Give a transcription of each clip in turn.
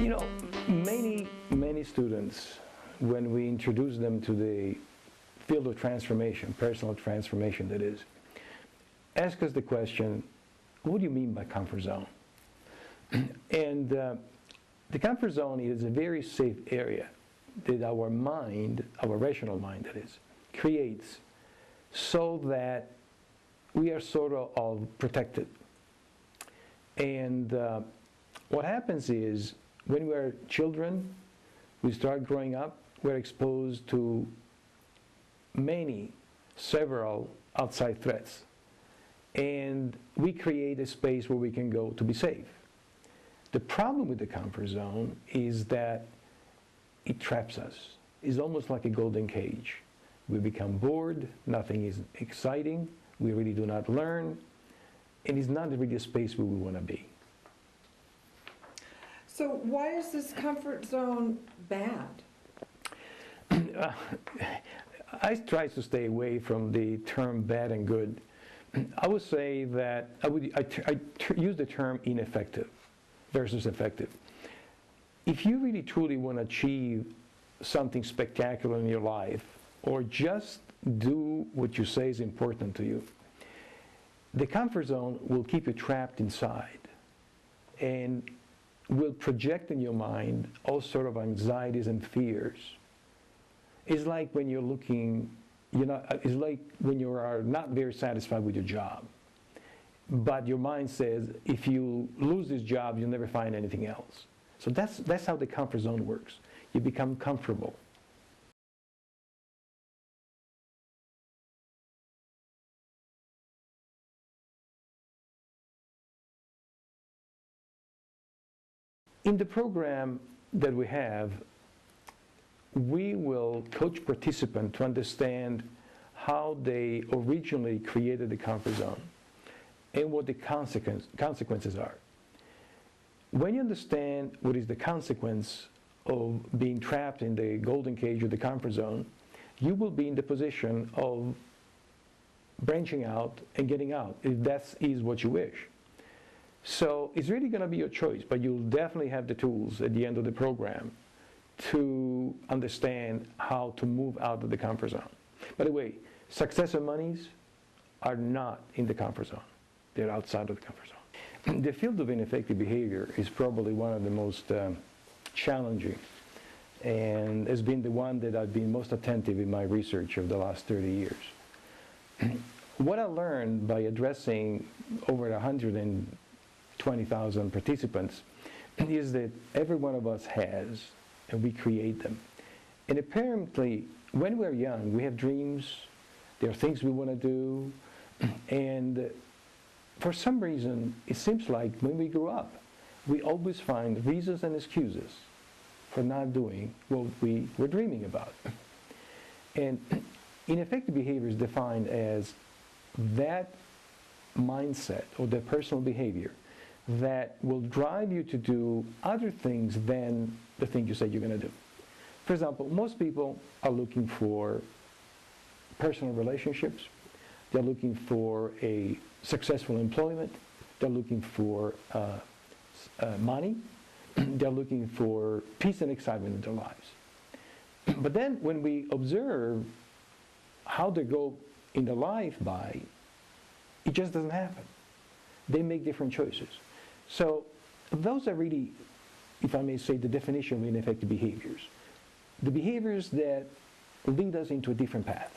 You know, many students, when we introduce them to the field of transformation, personal transformation that is, ask us the question, what do you mean by comfort zone? And the comfort zone is a very safe area that our mind, our rational mind that is, creates so that we are sort of protected. And what happens is, when we are children, we start growing up, we're exposed to several outside threats. And we create a space where we can go to be safe. The problem with the comfort zone is that it traps us. It's almost like a golden cage. We become bored, nothing is exciting, we really do not learn, and it's not really a space where we want to be. So why is this comfort zone bad? I try to stay away from the term bad and good. I would say that I use the term ineffective versus effective. If you really truly want to achieve something spectacular in your life, or just do what you say is important to you, the comfort zone will keep you trapped inside and will project in your mind all sort of anxieties and fears. It's like when you're looking, it's like when you are not very satisfied with your job, but your mind says, if you lose this job, you'll never find anything else. So that's how the comfort zone works. You become comfortable. In the program that we have, we will coach participants to understand how they originally created the comfort zone and what the consequences are. When you understand what is the consequence of being trapped in the golden cage of the comfort zone, you will be in the position of branching out and getting out, if that is what you wish. So it's really going to be your choice, but you'll definitely have the tools at the end of the program to understand how to move out of the comfort zone. By the way, success and monies are not in the comfort zone. They're outside of the comfort zone. The field of ineffective behavior is probably one of the most challenging, and has been the one that I've been most attentive in my research of the last 30 years. What I learned by addressing over 120,000 participants is that every one of us has, and we create them. And apparently, when we're young, we have dreams, there are things we want to do, and for some reason, it seems like when we grow up, we always find reasons and excuses for not doing what we were dreaming about. And ineffective behavior is defined as that mindset or the personal behavior that will drive you to do other things than the thing you said you're going to do. For example, most people are looking for personal relationships. They're looking for a successful employment. They're looking for money. They're looking for peace and excitement in their lives. But then when we observe how they go in their life by, it just doesn't happen. They make different choices. So those are really, if I may say, the definition of ineffective behaviors. The behaviors that lead us into a different path.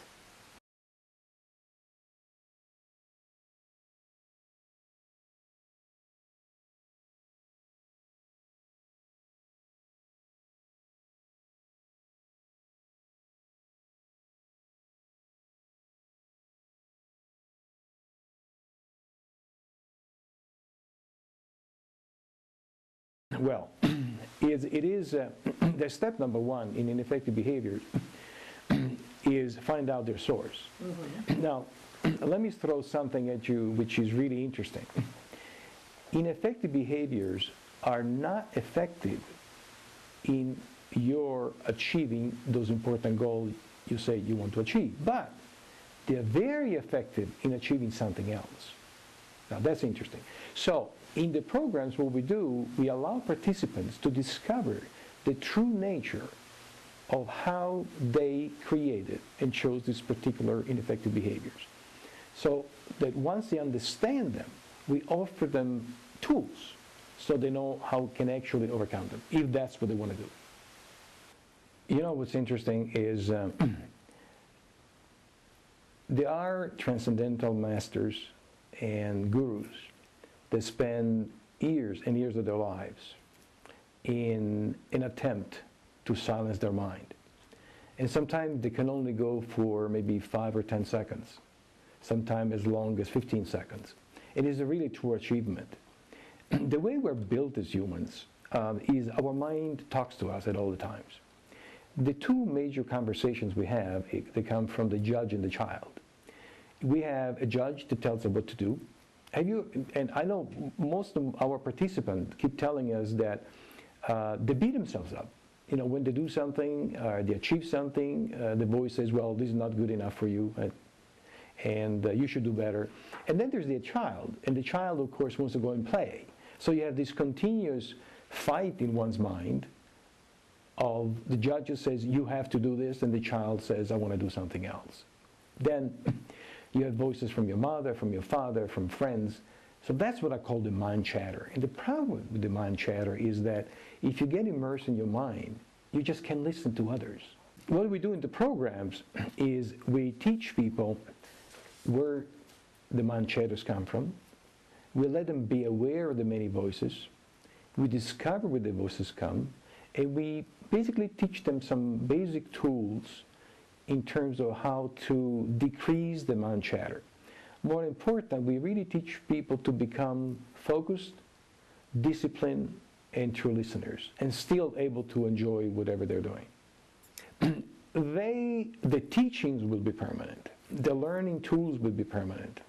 Well, the step number one in ineffective behavior is find out their source. Mm-hmm. Now, let me throw something at you which is really interesting. Ineffective behaviors are not effective in your achieving those important goals you say you want to achieve, but they're very effective in achieving something else. Now, that's interesting. So, in the programs, what we do, we allow participants to discover the true nature of how they created and chose these particular ineffective behaviors. So that once they understand them, we offer them tools so they know how can actually overcome them, if that's what they want to do. You know, what's interesting is there are transcendental masters and gurus that spend years and years of their lives in an attempt to silence their mind. And sometimes they can only go for maybe 5 or 10 seconds, sometimes as long as 15 seconds. It is a really true achievement. The way we're built as humans is our mind talks to us at all the times. The two major conversations we have, they come from the judge and the child. We have a judge that tells us what to do. And I know most of our participants keep telling us that they beat themselves up. You know, when they do something, they achieve something, the voice says, well, this is not good enough for you, and you should do better. And then there's the child, and the child, of course, wants to go and play. So you have this continuous fight in one's mind of the judge who says, you have to do this, and the child says, I want to do something else. Then you have voices from your mother, from your father, from friends. So that's what I call the mind chatter. And the problem with the mind chatter is that if you get immersed in your mind, you just can't listen to others. What we do in the programs is we teach people where the mind chatters come from. We let them be aware of the many voices. We discover where the voices come. And we basically teach them some basic tools in terms of how to decrease the mind chatter. More important, we really teach people to become focused, disciplined, and true listeners, and still able to enjoy whatever they're doing. The teachings will be permanent. The learning tools will be permanent.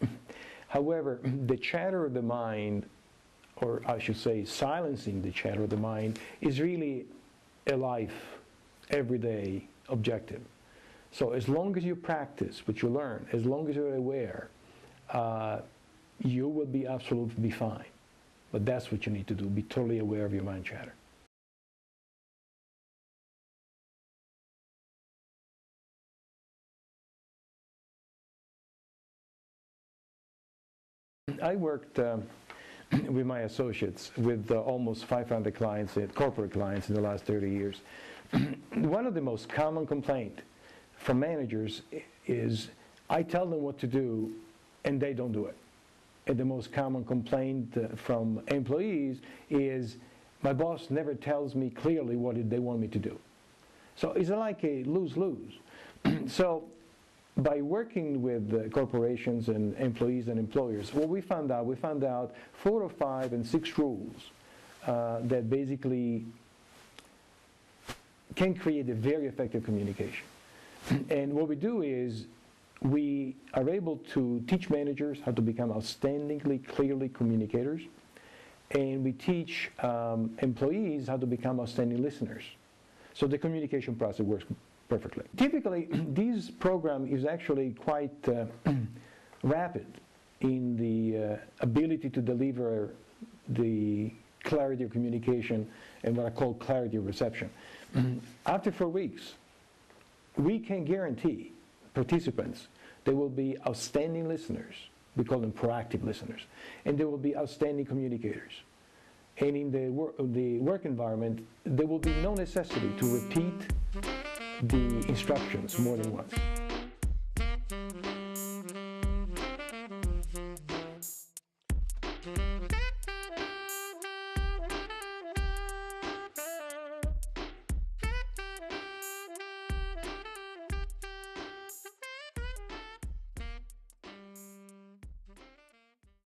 However, the chatter of the mind, or I should say silencing the chatter of the mind, is really a life, everyday objective. So as long as you practice what you learn, as long as you're aware, you will be absolutely fine. But that's what you need to do, be totally aware of your mind chatter. I worked with my associates with almost 500 clients, corporate clients in the last 30 years. One of the most common complaints from managers is, I tell them what to do and they don't do it. And the most common complaint from employees is, my boss never tells me clearly what they want me to do. So it's like a lose-lose. So by working with corporations and employees and employers, what we found out 4 or 5 and 6 rules that basically can create a very effective communication. And what we do is we are able to teach managers how to become outstandingly, clearly communicators, and we teach employees how to become outstanding listeners. So the communication process works perfectly. Typically, this program is actually quite rapid in the ability to deliver the clarity of communication and what I call clarity of reception. After 4 weeks, we can guarantee participants they will be outstanding listeners. We call them proactive listeners. And they will be outstanding communicators. And in the work environment, there will be no necessity to repeat the instructions more than once.